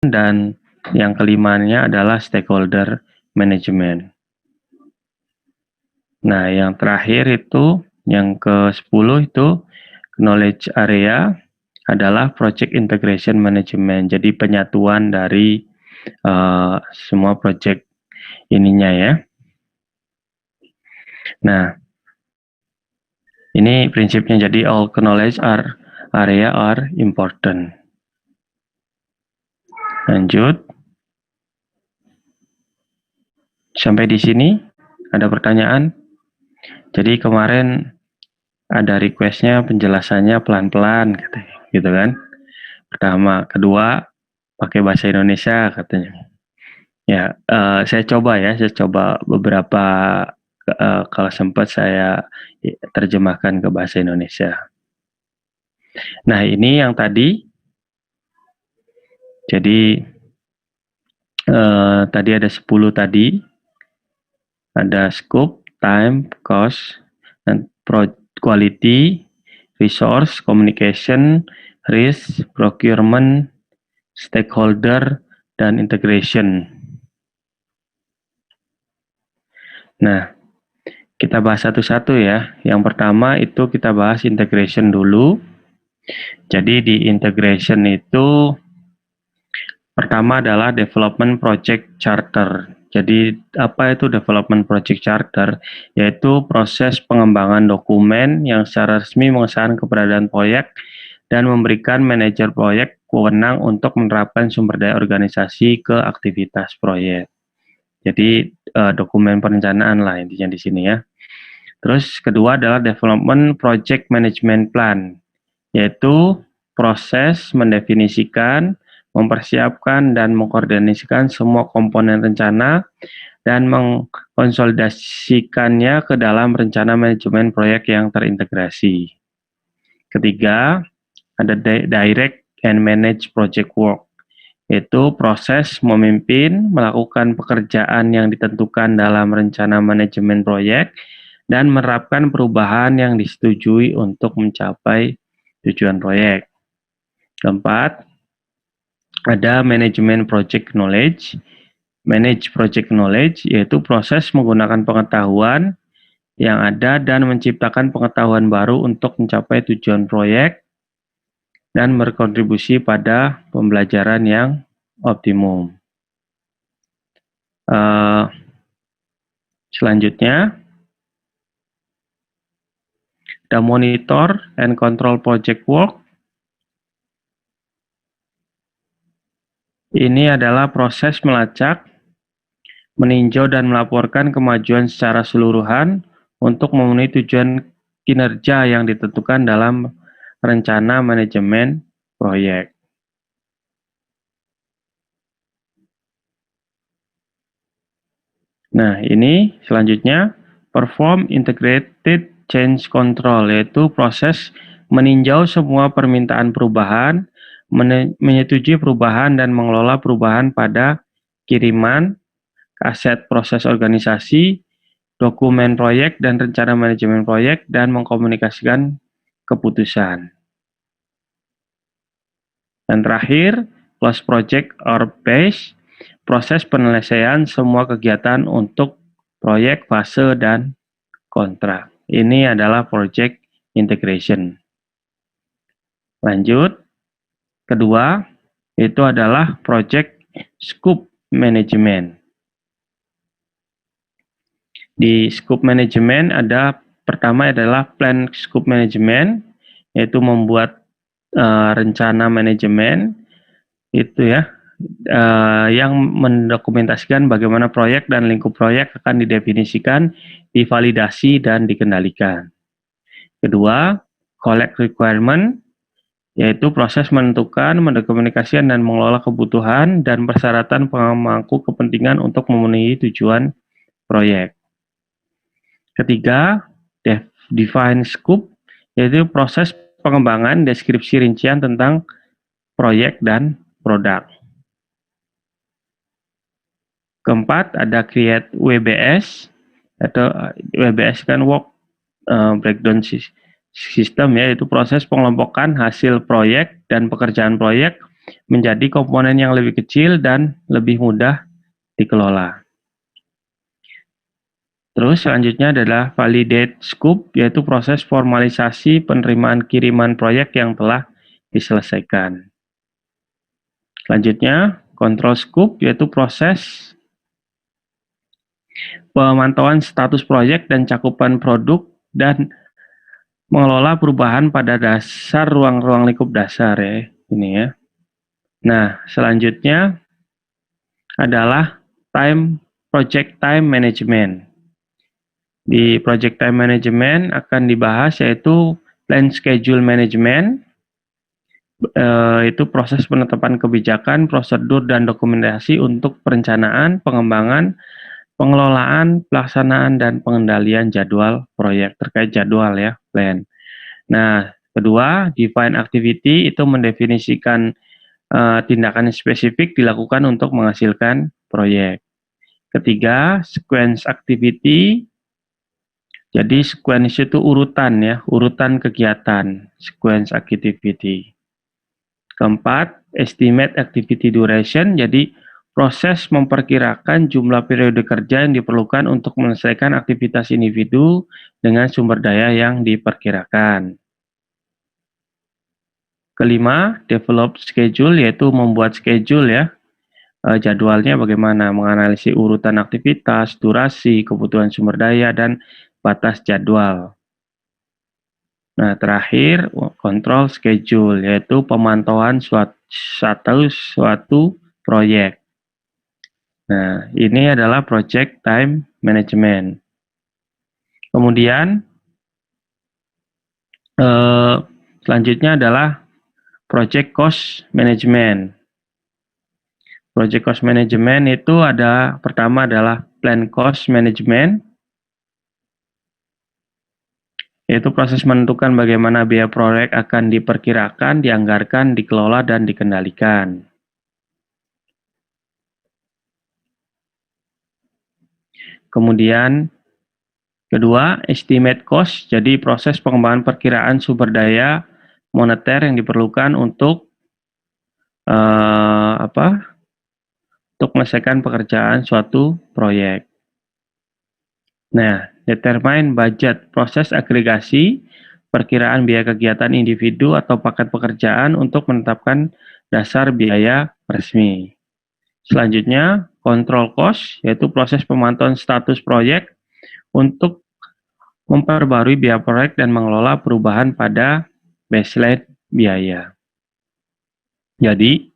dan yang kelimanya adalah stakeholder management. Nah, yang terakhir itu, yang ke-10 itu knowledge area adalah project integration management. Jadi penyatuan dari semua project ininya ya. Nah, ini prinsipnya, jadi all knowledge area are important. Lanjut. Sampai di sini ada pertanyaan? Jadi kemarin ada requestnya penjelasannya pelan-pelan katanya, gitu kan? Pertama, kedua pakai bahasa Indonesia katanya. Ya, saya coba beberapa kalau sempat saya terjemahkan ke bahasa Indonesia. Nah, ini yang tadi. Jadi tadi ada 10 tadi. Ada scope, time, cost, dan quality, resource, communication, risk, procurement, stakeholder, dan integration. Nah, kita bahas satu-satu ya. Yang pertama itu kita bahas integration dulu. Jadi di integration itu pertama adalah development project charter. Jadi apa itu development project charter? Yaitu proses pengembangan dokumen yang secara resmi mengesahkan keberadaan proyek dan memberikan manajer proyek wewenang untuk menerapkan sumber daya organisasi ke aktivitas proyek. Jadi dokumen perencanaan lah intinya di sini ya. Terus kedua adalah development project management plan, yaitu proses mendefinisikan, mempersiapkan, dan mengkoordinasikan semua komponen rencana dan mengkonsolidasikannya ke dalam rencana manajemen proyek yang terintegrasi. Ketiga, ada direct and manage project work, yaitu proses memimpin, melakukan pekerjaan yang ditentukan dalam rencana manajemen proyek, dan menerapkan perubahan yang disetujui untuk mencapai tujuan proyek. Keempat, ada manajemen project knowledge. Manage project knowledge yaitu proses menggunakan pengetahuan yang ada dan menciptakan pengetahuan baru untuk mencapai tujuan proyek dan berkontribusi pada pembelajaran yang optimum. Selanjutnya, ada monitor and control project work. Ini adalah proses melacak, meninjau dan melaporkan kemajuan secara seluruhan untuk memenuhi tujuan kinerja yang ditentukan dalam rencana manajemen proyek. Nah, ini selanjutnya perform integrated change control, yaitu proses meninjau semua permintaan perubahan, menyetujui perubahan dan mengelola perubahan pada kiriman, aset proses organisasi, dokumen proyek dan rencana manajemen proyek, dan mengkomunikasikan keputusan. Dan terakhir, close project or phase, proses penyelesaian semua kegiatan untuk proyek, fase, dan kontrak. Ini adalah project integration. Lanjut, kedua, itu adalah project scope management. Di scope management ada pertama adalah plan scope management, yaitu membuat rencana manajemen itu ya, yang mendokumentasikan bagaimana proyek dan lingkup proyek akan didefinisikan, divalidasi, dan dikendalikan. Kedua, collect requirement, yaitu proses menentukan, mendokumentasikan, dan mengelola kebutuhan dan persyaratan pemangku kepentingan untuk memenuhi tujuan proyek. Ketiga, define scope, yaitu proses pengembangan deskripsi rincian tentang proyek dan produk. Keempat, ada create WBS, atau WBS kan work breakdown system ya, yaitu proses pengelompokan hasil proyek dan pekerjaan proyek menjadi komponen yang lebih kecil dan lebih mudah dikelola. Terus selanjutnya adalah validate scope, yaitu proses formalisasi penerimaan kiriman proyek yang telah diselesaikan. Selanjutnya, control scope, yaitu proses pemantauan status proyek dan cakupan produk dan mengelola perubahan pada dasar ruang-ruang lingkup dasar ya, ini ya. Nah, selanjutnya adalah project time management. Di project time management akan dibahas yaitu plan schedule management, itu proses penetapan kebijakan, prosedur, dan dokumentasi untuk perencanaan, pengembangan, pengelolaan, pelaksanaan, dan pengendalian jadwal proyek terkait jadwal ya, plan. Nah, kedua, define activity itu mendefinisikan tindakan spesifik dilakukan untuk menghasilkan proyek. Ketiga, sequence activity. Jadi sequence itu urutan ya, urutan kegiatan, sequence activity. Keempat, estimate activity duration. Jadi proses memperkirakan jumlah periode kerja yang diperlukan untuk menyelesaikan aktivitas individu dengan sumber daya yang diperkirakan. Kelima, develop schedule, yaitu membuat schedule ya. Jadwalnya bagaimana, menganalisis urutan aktivitas, durasi, kebutuhan sumber daya, dan batas jadwal. Nah, terakhir, kontrol schedule, yaitu pemantauan suatu proyek. Nah, ini adalah project time management. Kemudian, selanjutnya adalah project cost management. Project cost management itu pertama adalah plan cost management, yaitu proses menentukan bagaimana biaya proyek akan diperkirakan, dianggarkan, dikelola, dan dikendalikan. Kemudian, kedua, estimate cost, jadi proses pengembangan perkiraan sumber daya moneter yang diperlukan untuk untuk menyelesaikan pekerjaan suatu proyek. Nah, determine budget, proses agregasi perkiraan biaya kegiatan individu atau paket pekerjaan untuk menetapkan dasar biaya resmi. Selanjutnya, control cost, yaitu proses pemantauan status proyek untuk memperbarui biaya proyek dan mengelola perubahan pada baseline biaya. Jadi,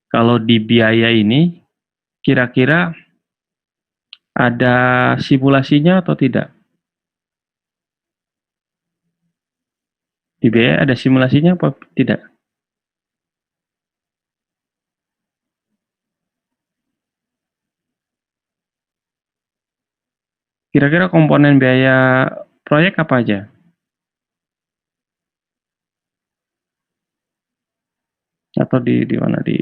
kalau di biaya ini, kira-kira ada simulasinya atau tidak? Di biaya ada simulasinya apa tidak? Kira-kira komponen biaya proyek apa aja? Atau di mana di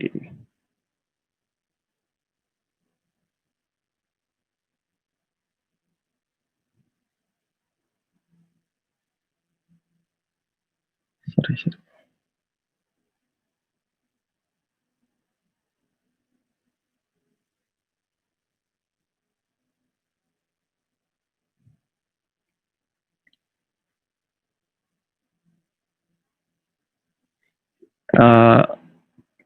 sorry.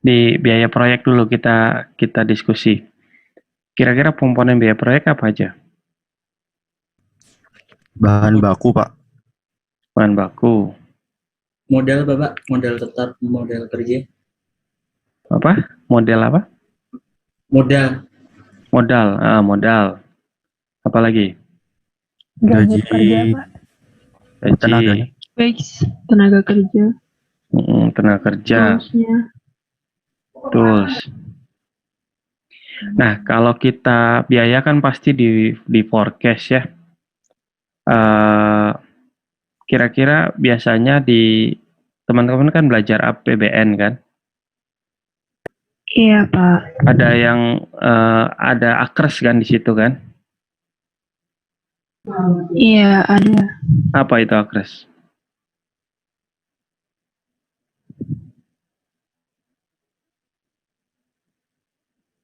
Di biaya proyek dulu kita diskusi. Kira-kira komponen biaya proyek apa aja? Bahan baku, Pak. Bahan baku. Modal, Bapak, modal tetap, modal kerja. Apa? Model apa? Modal. Modal. Apa lagi? Gaji kerja, Pak. Gaji. tenaganya. Wage, tenaga kerja. Tenaga kerja. Toolsnya. Tools. Nah, kalau kita biaya kan pasti di forecast ya. Kira-kira biasanya di teman-teman kan belajar APBN kan? Iya, Pak. Ada yang ada akres kan di situ kan? Iya, ada. Apa itu akres?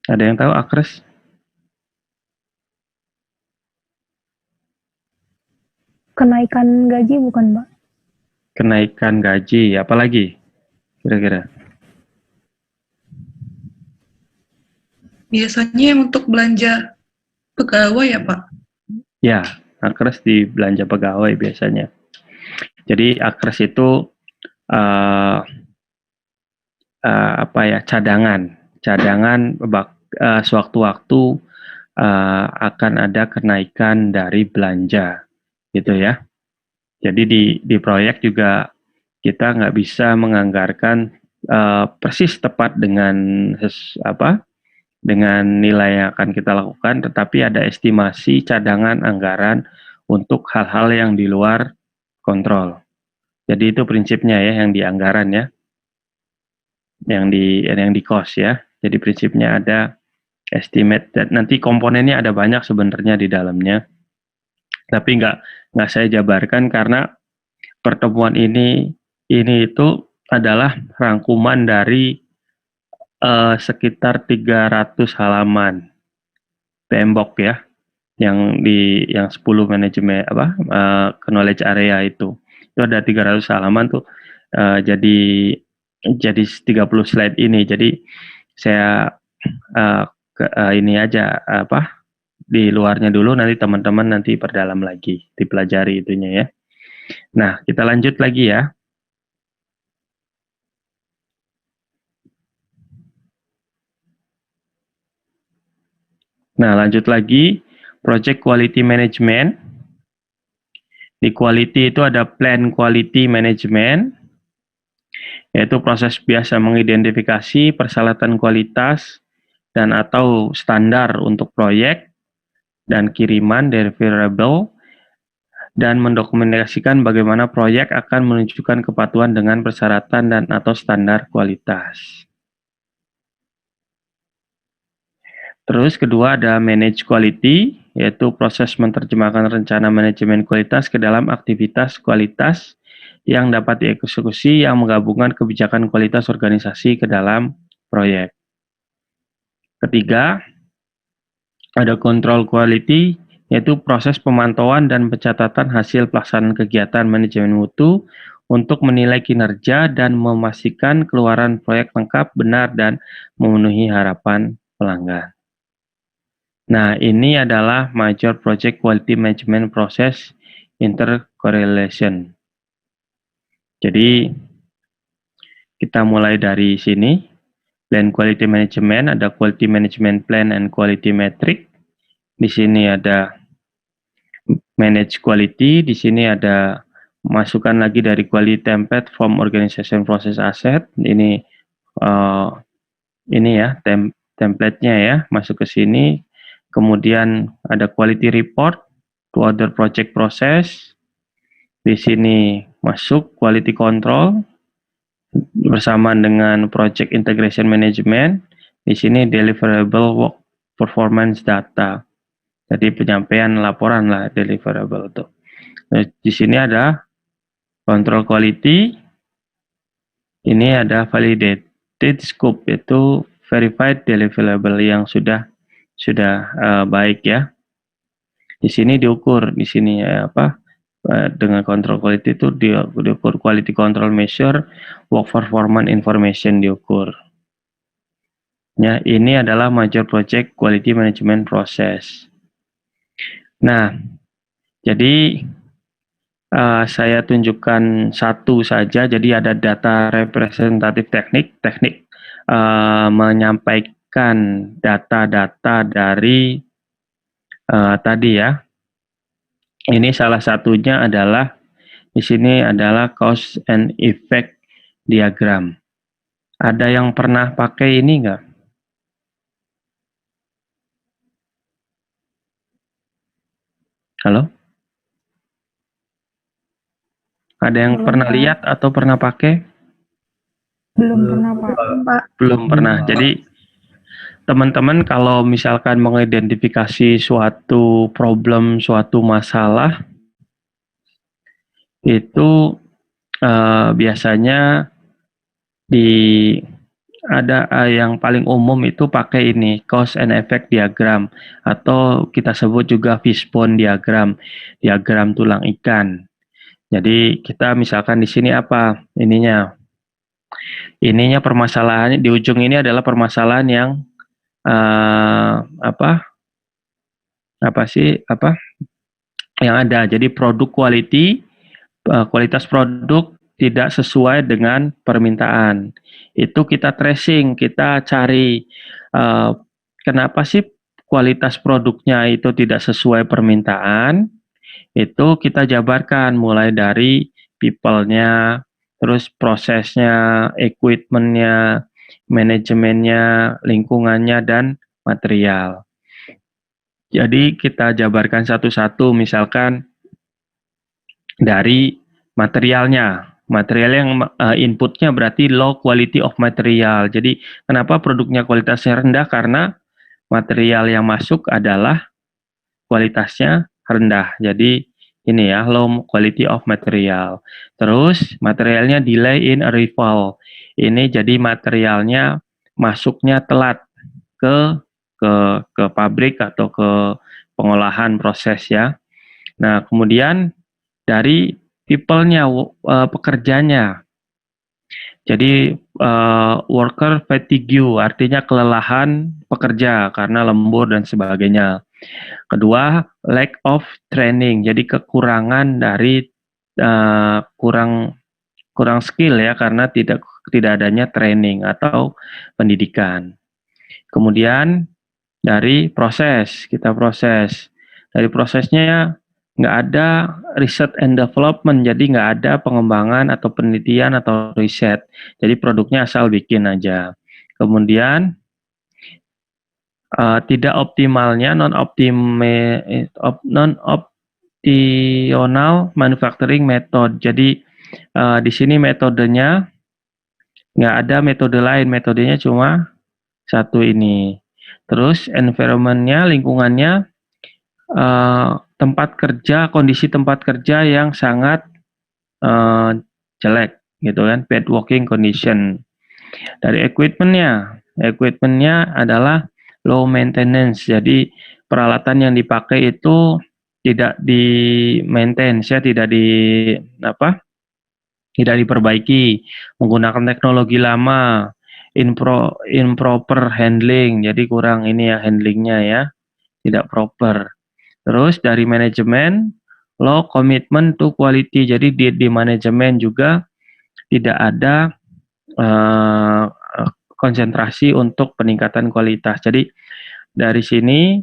Ada yang tahu akres? Kenaikan gaji bukan, Pak? Kenaikan gaji, apalagi kira-kira? Biasanya untuk belanja pegawai ya, Pak? Ya, akres di belanja pegawai biasanya. Jadi akres itu uh, apa ya, cadangan sewaktu-waktu akan ada kenaikan dari belanja gitu ya. Jadi di proyek juga kita nggak bisa menganggarkan persis tepat dengan nilai yang akan kita lakukan, tetapi ada estimasi cadangan anggaran untuk hal-hal yang di luar kontrol. Jadi itu prinsipnya ya, yang di anggaran ya, yang di cost ya. Jadi prinsipnya ada estimate, dan nanti komponennya ada banyak sebenarnya di dalamnya. Tapi nggak saya jabarkan karena pertemuan ini itu adalah rangkuman dari sekitar 300 halaman PMBOK ya, yang 10 manajemen knowledge area itu ada 300 halaman tuh, jadi 30 slide ini. Jadi saya ini aja di luarnya dulu, nanti teman-teman nanti perdalam lagi, dipelajari itunya ya. Nah, kita lanjut lagi ya. Nah, lanjut lagi, Project Quality Management. Di quality itu ada Plan Quality Management, yaitu proses biasa mengidentifikasi persyaratan kualitas dan atau standar untuk proyek dan kiriman deliverable, dan mendokumentasikan bagaimana proyek akan menunjukkan kepatuhan dengan persyaratan dan atau standar kualitas. Terus kedua ada manage quality, yaitu proses menerjemahkan rencana manajemen kualitas ke dalam aktivitas kualitas yang dapat dieksekusi yang menggabungkan kebijakan kualitas organisasi ke dalam proyek. Ketiga, ada control quality, yaitu proses pemantauan dan pencatatan hasil pelaksanaan kegiatan manajemen mutu untuk menilai kinerja dan memastikan keluaran proyek lengkap, benar, dan memenuhi harapan pelanggan. Nah, ini adalah Major Project Quality Management Process Intercorrelation. Jadi, kita mulai dari sini. Plan Quality Management, ada Quality Management Plan and Quality Metric. Di sini ada Manage Quality, di sini ada masukan lagi dari Quality Template from Organization Process Asset. Ini ya, template-nya ya, masuk ke sini. Kemudian ada quality report to other project process. Di sini masuk quality control bersamaan dengan project integration management. Di sini deliverable work performance data. Jadi penyampaian laporan lah deliverable itu. Nah, di sini ada control quality. Ini ada validated scope, itu verified deliverable yang sudah baik ya. Di sini diukur, di sini dengan control quality itu diukur quality control measure, work performance information diukur. Ya, ini adalah major project quality management process. Nah, jadi saya tunjukkan satu saja. Jadi ada data representatif teknik menyampaikan data-data dari tadi ya. Ini salah satunya adalah di sini adalah cause and effect diagram. Ada yang pernah pakai ini enggak? Halo? Ada yang pernah lihat atau pernah pakai? Belum pernah, Pak. Belum pernah. Jadi teman-teman kalau misalkan mengidentifikasi suatu problem, suatu masalah, itu biasanya ada yang paling umum itu pakai ini, cause and effect diagram, atau kita sebut juga fishbone diagram, diagram tulang ikan. Jadi kita misalkan di sini apa ininya? Ininya permasalahannya di ujung ini adalah permasalahan yang apa sih yang ada. Jadi produk kualitas produk tidak sesuai dengan permintaan. Itu kita tracing, kita cari kenapa sih kualitas produknya itu tidak sesuai permintaan. Itu kita jabarkan mulai dari people-nya, terus prosesnya, equipment-nya, manajemennya, lingkungannya, dan material. Jadi kita jabarkan satu-satu, misalkan dari materialnya. Material yang inputnya berarti low quality of material. Jadi kenapa produknya kualitasnya rendah? Karena material yang masuk adalah kualitasnya rendah. Jadi ini ya, low quality of material. Terus materialnya delay in arrival. Ini jadi materialnya masuknya telat ke pabrik atau ke pengolahan proses ya. Nah, kemudian dari people-nya, pekerjanya. Jadi worker fatigue, artinya kelelahan pekerja karena lembur dan sebagainya. Kedua, lack of training, jadi kekurangan dari kurang skill ya karena tidak adanya training atau pendidikan. Kemudian dari proses, kita proses. Dari prosesnya nggak ada research and development, jadi nggak ada pengembangan atau penelitian atau riset. Jadi produknya asal bikin aja. Kemudian tidak optimalnya non-optional manufacturing method. Jadi di sini metodenya nggak ada metode lain, metodenya cuma satu ini. Terus environment-nya, lingkungannya, tempat kerja, kondisi tempat kerja yang sangat jelek gitu kan, bad working condition. Dari equipment-nya adalah low maintenance, jadi peralatan yang dipakai itu tidak di maintain, tidak diperbaiki, menggunakan teknologi lama, improper handling, jadi kurang ini ya handlingnya ya, tidak proper. Terus dari manajemen, low commitment to quality, jadi di manajemen juga tidak ada konsentrasi untuk peningkatan kualitas. Jadi dari sini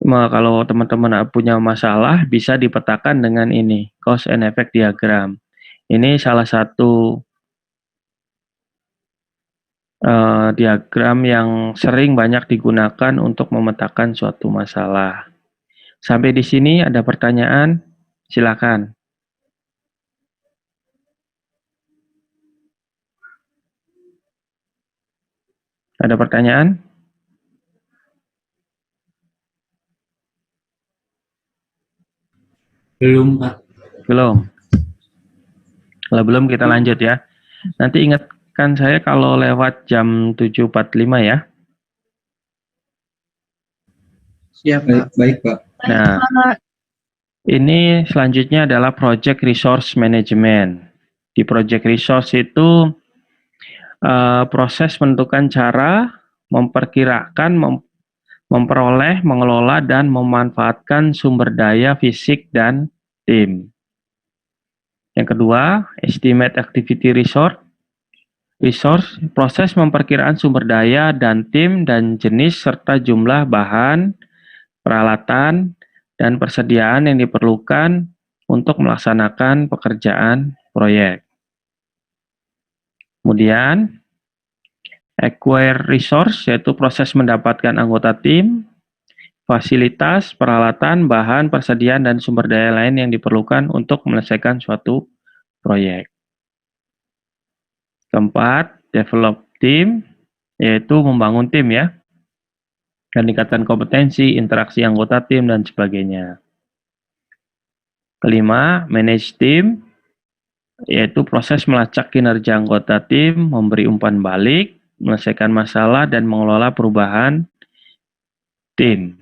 kalau teman-teman punya masalah bisa dipetakan dengan ini, cause and effect diagram. Ini salah satu diagram yang sering banyak digunakan untuk memetakan suatu masalah. Sampai di sini ada pertanyaan? Silakan. Ada pertanyaan? Belum, Pak. Belum. Kalau belum kita lanjut ya. Nanti ingatkan saya kalau lewat jam 7.45 ya. Siap, Pak. Baik, Pak. Nah, ini selanjutnya adalah Project Resource Management. Di Project Resource itu proses menentukan cara, memperkirakan, memperoleh, mengelola, dan memanfaatkan sumber daya fisik dan tim. Yang kedua, Estimate Activity Resource, proses memperkiraan sumber daya dan tim dan jenis serta jumlah bahan, peralatan, dan persediaan yang diperlukan untuk melaksanakan pekerjaan proyek. Kemudian, Acquire Resource, yaitu proses mendapatkan anggota tim, fasilitas, peralatan, bahan, persediaan, dan sumber daya lain yang diperlukan untuk menyelesaikan suatu proyek. Keempat, Develop Team, yaitu membangun tim ya, peningkatan kompetensi, interaksi anggota tim, dan sebagainya. Kelima, Manage Team, yaitu proses melacak kinerja anggota tim, memberi umpan balik, menyelesaikan masalah dan mengelola perubahan tim.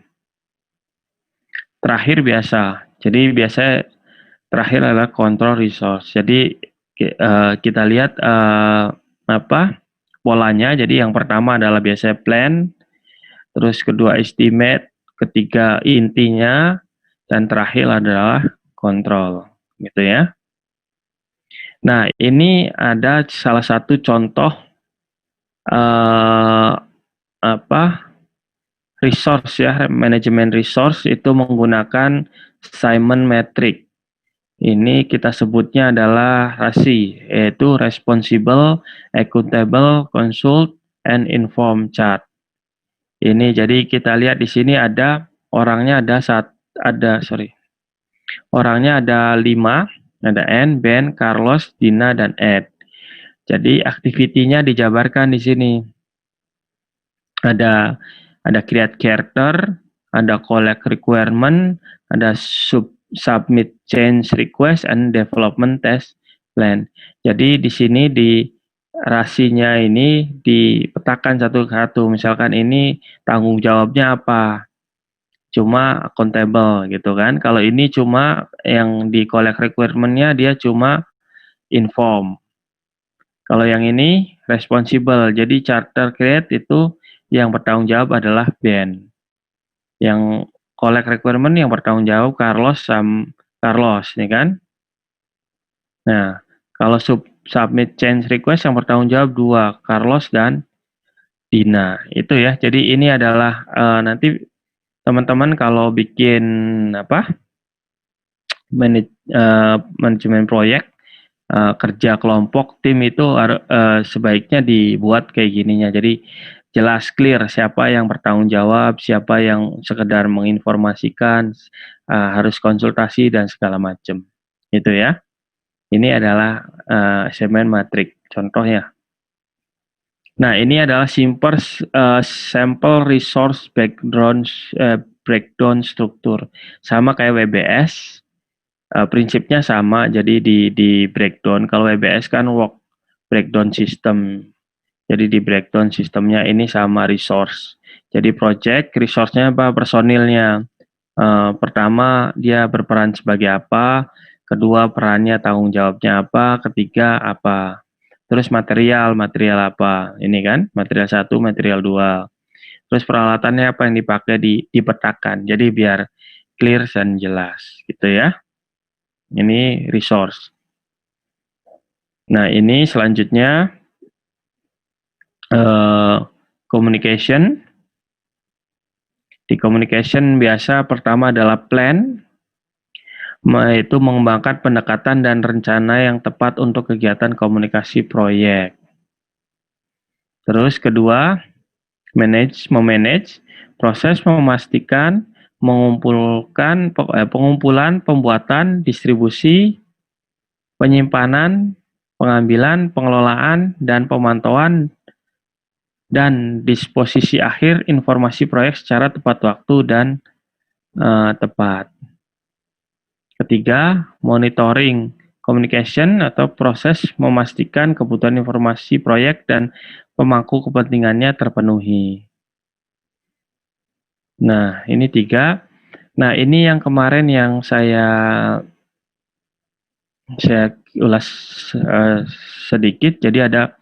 Terakhir biasa. Jadi biasanya terakhir adalah control resource. Jadi kita lihat polanya. Jadi yang pertama adalah biasanya plan, terus kedua estimate, ketiga intinya, dan terakhir adalah control, gitu ya. Nah, ini ada salah satu contoh resource ya, manajemen resource itu menggunakan Simon Metric. Ini kita sebutnya adalah RASI, yaitu Responsible, Accountable, Consult, and Inform Chart. Ini jadi kita lihat di sini ada orangnya orangnya ada 5, ada N, Ben, Carlos, Dina, dan Ed. Jadi aktivitinya dijabarkan di sini. Ada create character, ada collect requirement, ada submit change request, and development test plan. Jadi di sini di rasinya ini dipetakan satu-satu. Misalkan ini tanggung jawabnya apa? Cuma accountable gitu kan. Kalau ini cuma yang di collect requirement-nya dia cuma inform. Kalau yang ini responsible. Jadi charter create itu yang bertanggung jawab adalah Ben. Yang collect requirement yang bertanggung jawab Carlos, nih kan? Nah, kalau submit change request yang bertanggung jawab 2, Carlos dan Dina. Itu ya. Jadi ini adalah nanti teman-teman kalau bikin manajemen proyek, kerja kelompok tim itu sebaiknya dibuat kayak gininya. Jadi jelas clear siapa yang bertanggung jawab, siapa yang sekedar menginformasikan, harus konsultasi dan segala macam. Itu ya. Ini adalah Simon Metric contohnya. Nah, ini adalah sample resource breakdown struktur. Sama kayak WBS, prinsipnya sama, jadi di breakdown. Kalau WBS kan work breakdown system. Jadi di breakdown sistemnya ini sama resource. Jadi project, resource-nya apa? Personilnya. Pertama, dia berperan sebagai apa? Kedua, perannya, tanggung jawabnya apa? Ketiga, apa? Terus material apa? Ini kan, material 1, material 2. Terus peralatannya apa yang dipakai dipetakan. Jadi biar clear dan jelas, gitu ya. Ini resource. Nah, ini selanjutnya communication. Di communication biasa pertama adalah plan, yaitu mengembangkan pendekatan dan rencana yang tepat untuk kegiatan komunikasi proyek. Terus kedua, memanage, proses memastikan, pengumpulan, pembuatan, distribusi, penyimpanan, pengambilan, pengelolaan, dan pemantauan dan disposisi akhir informasi proyek secara tepat waktu dan tepat. Ketiga, monitoring communication atau proses memastikan kebutuhan informasi proyek dan pemangku kepentingannya terpenuhi. Nah, ini 3. Nah, ini yang kemarin yang saya ulas sedikit. Jadi ada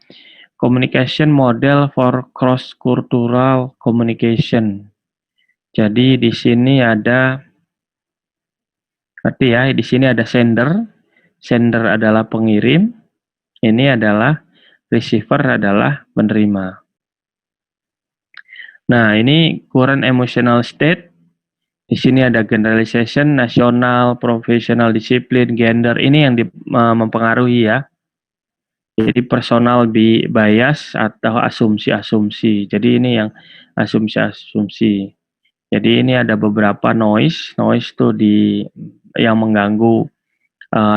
communication model for cross-cultural communication. Jadi di sini ada, di sini ada sender adalah pengirim, ini adalah receiver adalah penerima. Nah, ini current emotional state. Di sini ada generalization, nasional, profesional, disiplin, gender. Ini yang mempengaruhi ya. Jadi personal bias atau asumsi-asumsi. Jadi ini yang asumsi-asumsi. Jadi ini ada beberapa noise itu yang mengganggu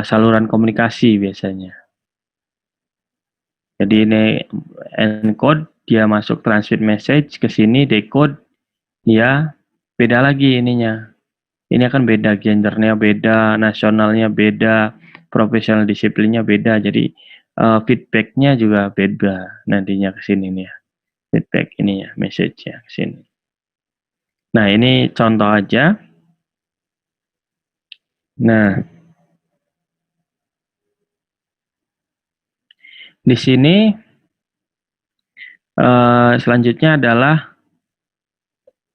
saluran komunikasi biasanya. Jadi ini encode, dia masuk transmit message ke sini, decode, dia beda lagi ininya. Ini akan beda, gendernya beda, nasionalnya beda, profesional disiplinnya beda. Jadi feedbacknya juga beda nantinya ke sini nih ya. feedback ini ya, message-nya ke sini. Nah, ini contoh aja. Nah, di sini selanjutnya adalah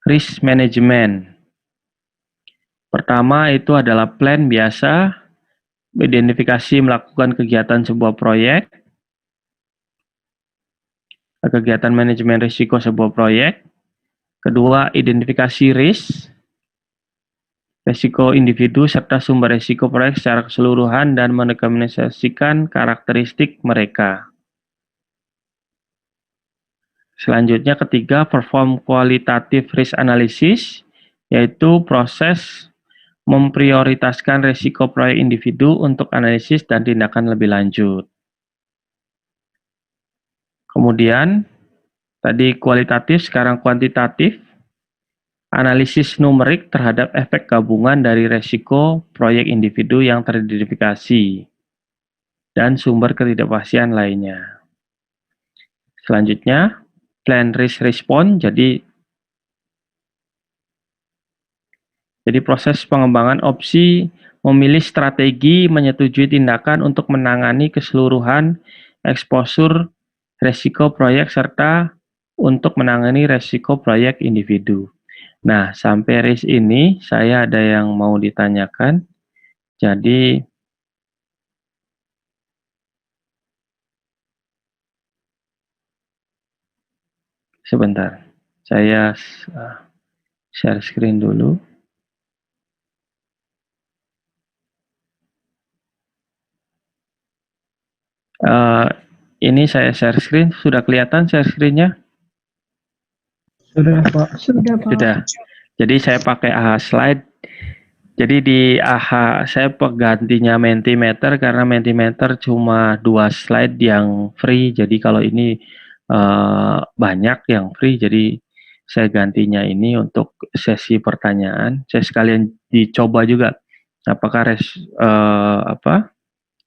risk management. Pertama itu adalah plan biasa, identifikasi melakukan kegiatan sebuah proyek, kegiatan manajemen risiko sebuah proyek. Kedua, identifikasi risk, risiko individu serta sumber risiko proyek secara keseluruhan dan mendeterminasikan karakteristik mereka. Selanjutnya ketiga, perform qualitative risk analysis, yaitu proses memprioritaskan risiko proyek individu untuk analisis dan tindakan lebih lanjut. Kemudian, tadi kualitatif, sekarang kuantitatif, analisis numerik terhadap efek gabungan dari risiko proyek individu yang teridentifikasi dan sumber ketidakpastian lainnya. Selanjutnya, plan risk response, jadi proses pengembangan opsi, memilih strategi, menyetujui tindakan untuk menangani keseluruhan eksposur resiko proyek serta untuk menangani resiko proyek individu. Nah, sampai risk ini saya ada yang mau ditanyakan. Jadi sebentar, saya share screen dulu. Ini saya share screen, sudah kelihatan share screen-nya? Sudah, Pak. Sudah, Pak. Sudah. Jadi saya pakai AHA slide. Jadi di AHA saya penggantinya Mentimeter karena Mentimeter cuma 2 slide yang free. Jadi kalau ini banyak yang free, jadi saya gantinya ini untuk sesi pertanyaan. Saya sekalian dicoba juga apakah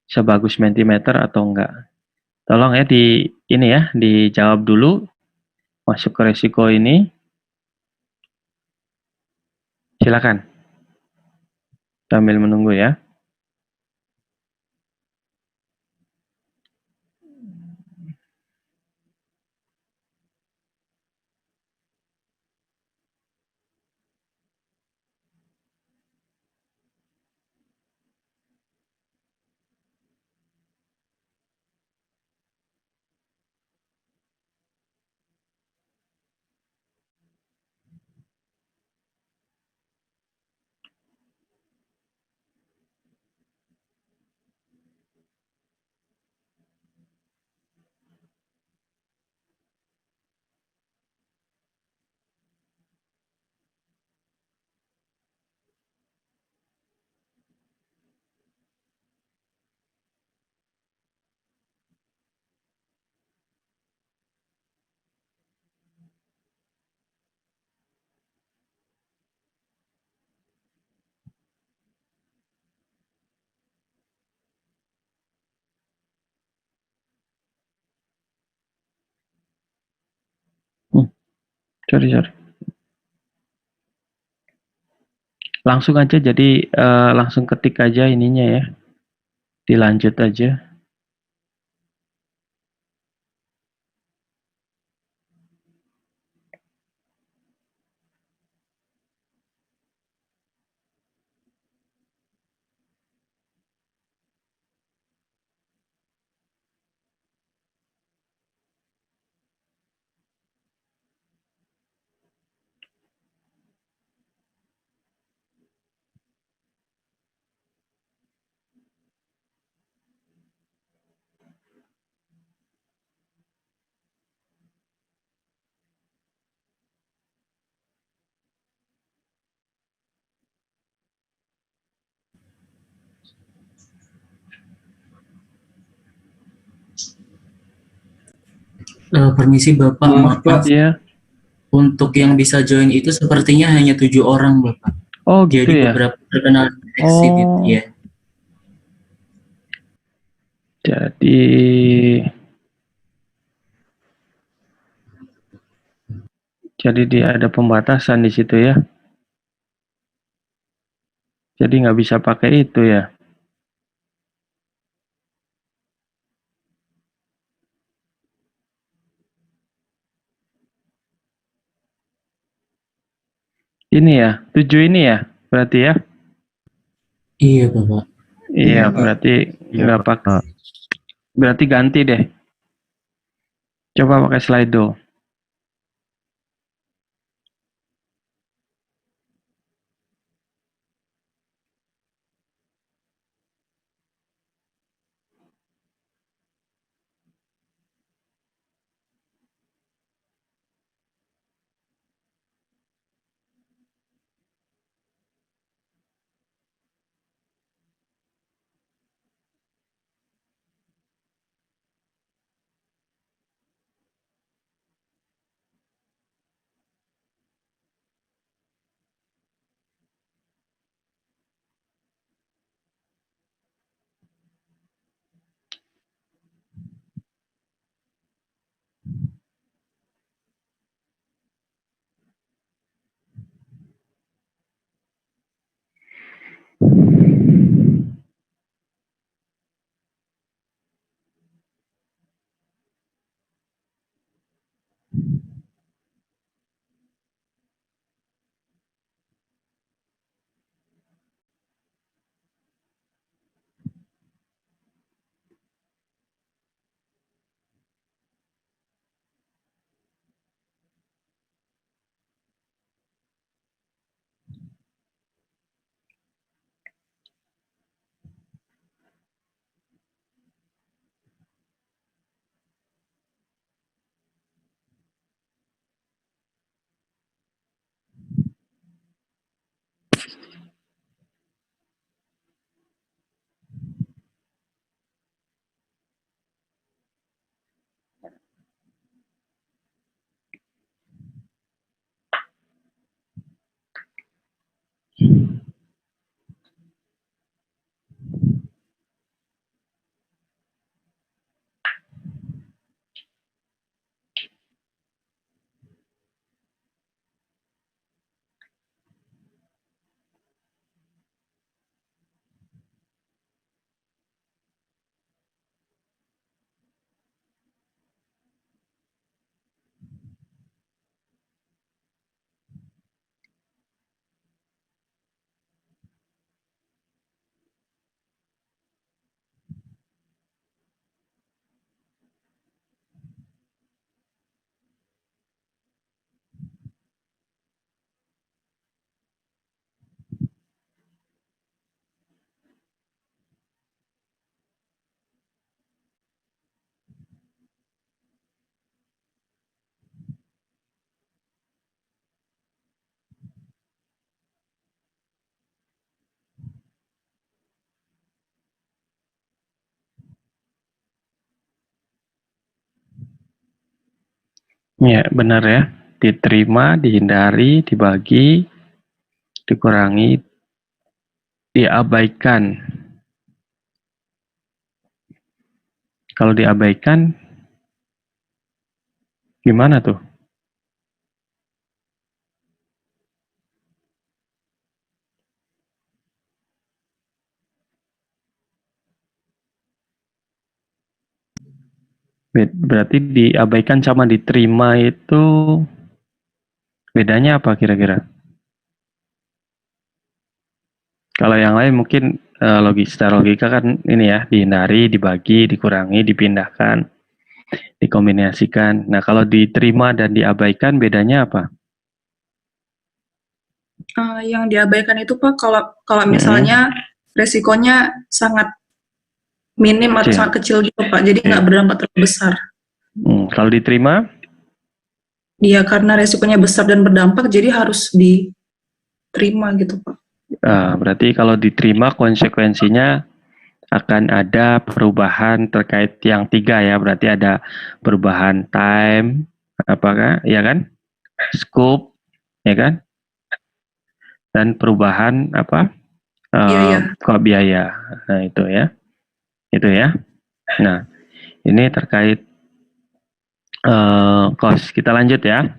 sebagus Mentimeter atau enggak. Tolong ya ini ya dijawab dulu, masuk ke resiko ini. Silakan. Sambil menunggu ya. Sorry. Langsung aja, jadi langsung ketik aja ininya ya. Dilanjut aja. Permisi Bapak, maaf Pak. Iya. Untuk yang bisa join itu sepertinya hanya 7 orang Bapak. Oh gitu Jadi ya. beberapa terkenal exit itu ya. Jadi Jadi dia ada pembatasan di situ ya. Jadi nggak bisa pakai itu ya. Ini ya, 7 ini ya, berarti ya. Iya, Bapak. Iya, berarti nggak pakai. Berarti ganti deh. Coba pakai Slido. Ya, benar ya. Diterima, dihindari, dibagi, dikurangi, diabaikan. Kalau diabaikan, gimana tuh? Berarti diabaikan sama diterima itu bedanya apa kira-kira? Kalau yang lain mungkin secara logika kan ini ya, dihindari, dibagi, dikurangi, dipindahkan, dikombinasikan. Nah, kalau diterima dan diabaikan bedanya apa? Yang diabaikan itu Pak, kalau misalnya resikonya sangat minim atau Kecil. sangat kecil gitu Pak, jadi nggak berdampak terlalu besar. Kalau diterima, Dia karena resikonya besar dan berdampak, jadi harus diterima gitu Pak. berarti kalau diterima konsekuensinya akan ada perubahan terkait yang 3 ya, berarti ada perubahan time, apakah, ya kan? Scope, ya kan? Dan perubahan apa? Biaya. Kok biaya. Nah, itu ya. Itu ya. Nah, ini terkait cost. Kita lanjut ya.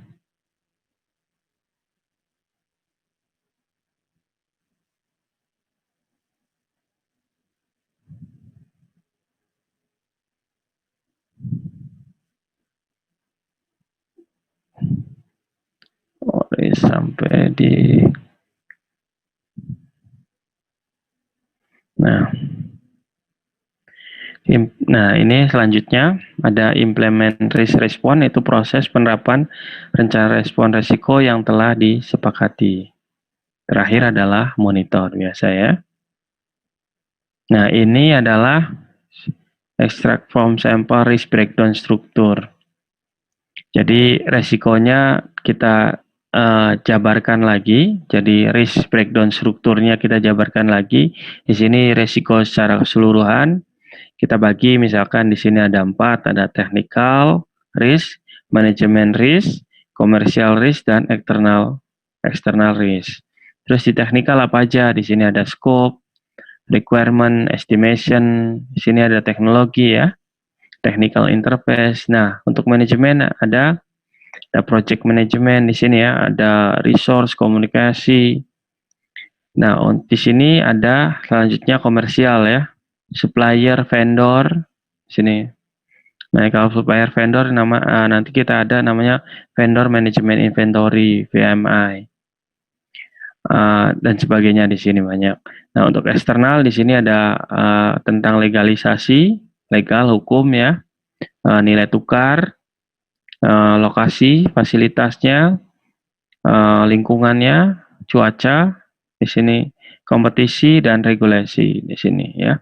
sampai di Nah, ini selanjutnya ada implement risk response, itu proses penerapan rencana respon resiko yang telah disepakati. Terakhir adalah monitor biasa ya. Nah, ini adalah extract from sample risk breakdown structure. Jadi resikonya kita jabarkan lagi. Jadi risk breakdown strukturnya kita jabarkan lagi. Di sini resiko secara keseluruhan kita bagi, misalkan di sini ada 4, ada technical risk, manajemen risk, commercial risk, dan external risk. Terus di technical apa aja? Di sini ada scope, requirement, estimation, di sini ada teknologi ya, technical interface. Nah, untuk manajemen ada project management di sini ya, ada resource, komunikasi. Nah, di sini ada selanjutnya komersial ya, supplier, vendor, sini. Nah, kalau supplier vendor nanti kita ada namanya vendor management inventory (VMI) dan sebagainya di sini banyak. Nah, untuk eksternal di sini ada tentang legalisasi, legal, hukum ya, nilai tukar, lokasi, fasilitasnya, lingkungannya, cuaca di sini, kompetisi dan regulasi di sini ya.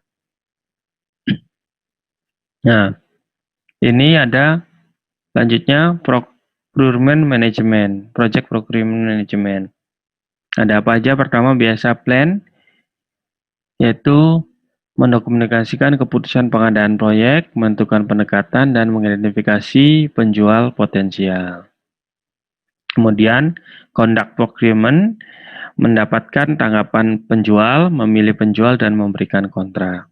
Nah, ini ada lanjutnya procurement management, project procurement management. Ada apa aja? Pertama biasa plan, yaitu mendokumentasikan keputusan pengadaan proyek, menentukan pendekatan, dan mengidentifikasi penjual potensial. Kemudian conduct procurement, mendapatkan tanggapan penjual, memilih penjual, dan memberikan kontrak.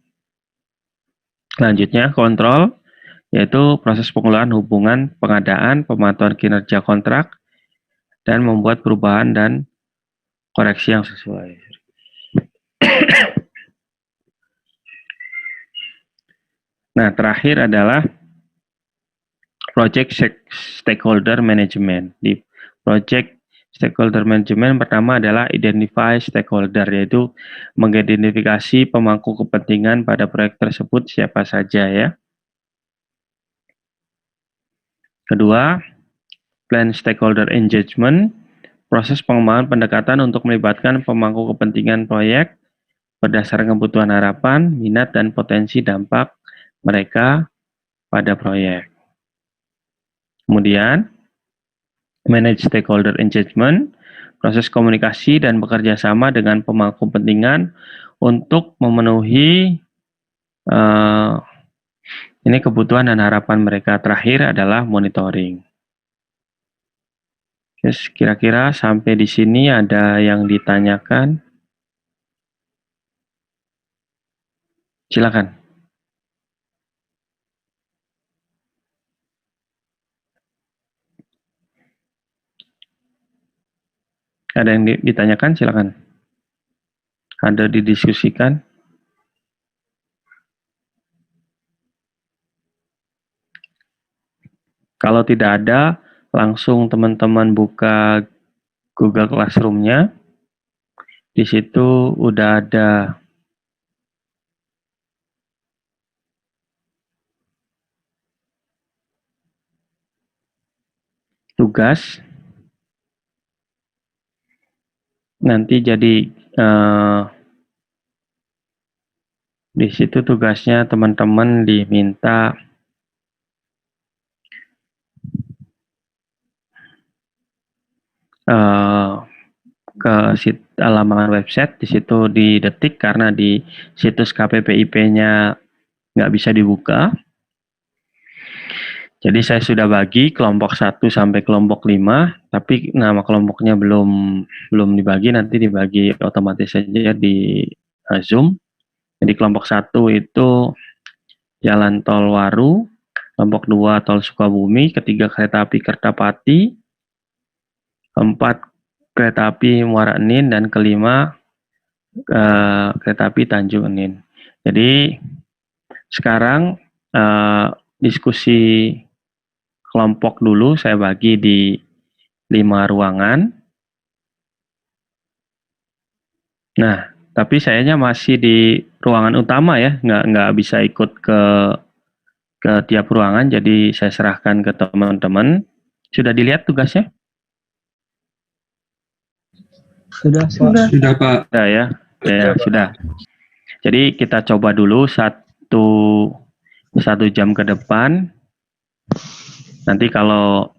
Selanjutnya kontrol, yaitu proses pengelolaan hubungan pengadaan, pemantauan kinerja kontrak, dan membuat perubahan dan koreksi yang sesuai. Nah, terakhir adalah project stakeholder management. Di project stakeholder management pertama adalah identify stakeholder, yaitu mengidentifikasi pemangku kepentingan pada proyek tersebut siapa saja ya. Kedua, plan stakeholder engagement, proses pengembangan pendekatan untuk melibatkan pemangku kepentingan proyek berdasarkan kebutuhan harapan, minat, dan potensi dampak mereka pada proyek. Kemudian, manage stakeholder engagement, proses komunikasi dan bekerja sama dengan pemangku kepentingan untuk memenuhi ini kebutuhan dan harapan mereka. Terakhir adalah monitoring. Kira-kira sampai di sini ada yang ditanyakan? Silakan. Ada yang ditanyakan? Silakan. Ada didiskusikan? Kalau tidak ada, langsung teman-teman buka Google Classroom-nya. Di situ udah ada tugas. Nanti jadi di situ tugasnya teman-teman diminta ke halaman website, di situ didetik karena di situs KPPIP-nya nggak bisa dibuka. Jadi saya sudah bagi kelompok 1 sampai kelompok 5, tapi nama kelompoknya belum dibagi, nanti dibagi otomatis saja di Zoom. Jadi kelompok 1 itu Jalan Tol Waru, kelompok 2 Tol Sukabumi, ketiga kereta api Kertapati, keempat kereta api Muara Enim, dan kelima kereta api Tanjung Enim. Jadi sekarang diskusi kelompok dulu saya bagi di 5 ruangan. Nah, tapi sayanya masih di ruangan utama ya, nggak bisa ikut ke tiap ruangan, jadi saya serahkan ke teman-teman. Sudah dilihat tugasnya? Sudah, Pak. Sudah, Pak. Sudah ya? Ya, sudah. Jadi kita coba dulu satu jam ke depan. Nanti kalau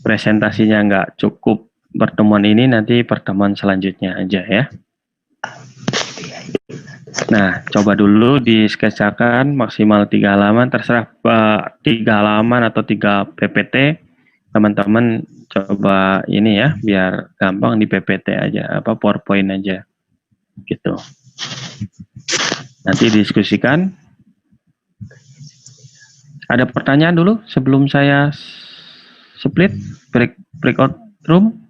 presentasinya nggak cukup pertemuan ini, nanti pertemuan selanjutnya aja ya. Nah, coba dulu disketsakan maksimal 3 halaman, terserah 3 halaman atau 3 PPT. Teman-teman coba ini ya, biar gampang di PPT aja, PowerPoint aja. Gitu. Nanti diskusikan. Ada pertanyaan dulu sebelum saya split breakout room?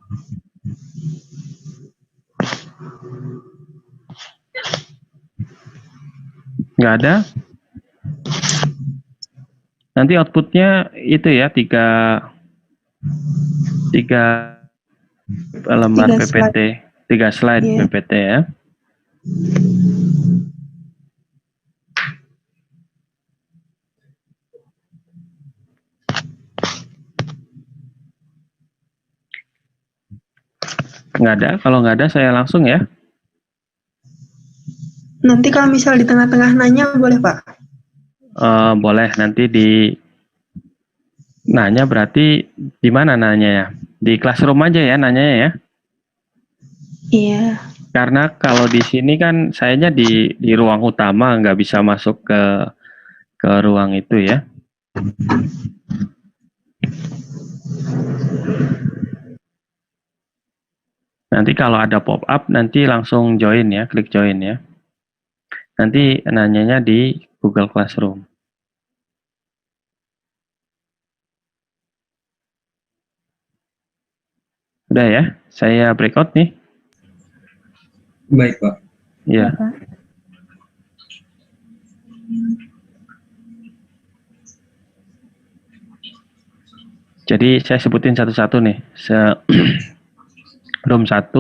Nggak ada. Nanti outputnya itu ya, tiga lembar Tiga PPT, 3 slide Iya. PPT ya. Nggak ada. Kalau nggak ada saya langsung ya. Nanti kalau misal di tengah-tengah nanya boleh Pak? Boleh nanti nanya, berarti di mana nanya ya? Di classroom aja ya nanyanya ya. Iya. Karena kalau di sini kan sayanya di ruang utama, nggak bisa masuk ke ruang itu ya. Nanti kalau ada pop-up nanti langsung join ya, klik join ya. Nanti nanyanya di Google Classroom. Udah ya, saya breakout nih. Baik, Pak. Ya. Bapak. Jadi saya sebutin satu-satu nih. Room 1,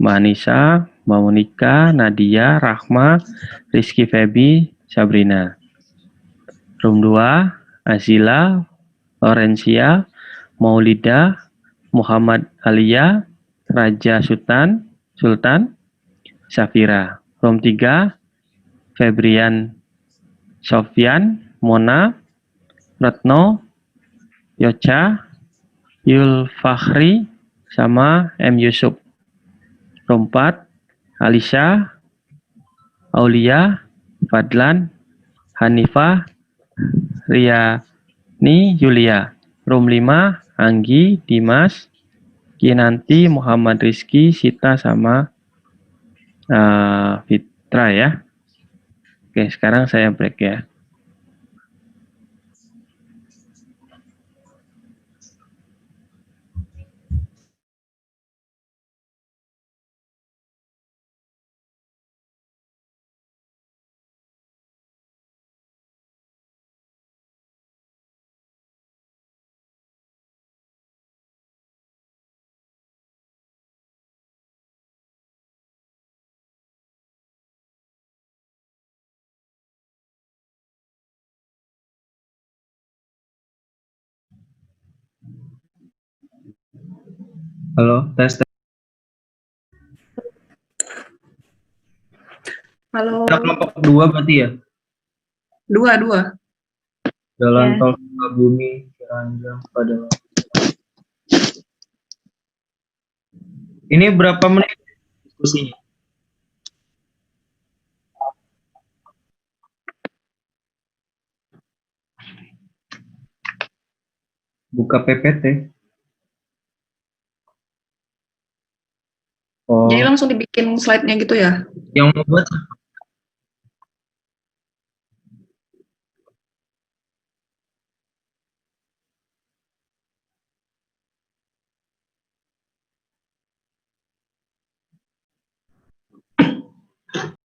Mbak Anissa, Mbak Monika, Nadia, Rahma, Rizky Febi, Sabrina. Room 2, Azila, Lorencia, Maulida, Muhammad Alia, Raja Sultan, Safira. Room 3, Febrian, Sofyan, Mona, Retno, Yocha, Yul Fakhri, sama M. Yusuf. Room 4, Alisa, Aulia, Fadlan, Hanifah, Riani, Yulia. Room 5, Anggi, Dimas, Kinanti, Muhammad Rizky, Sita, sama Fitra ya. Oke, sekarang saya break ya. Halo, tes. Halo, Kita kelompok 2 berarti ya? 2. Jalan Ya. tol Sukabumi, Ciranjang, pada. Ini berapa menit diskusinya? Buka PPT. Oh, Jadi langsung dibikin slide-nya gitu ya? yang membuat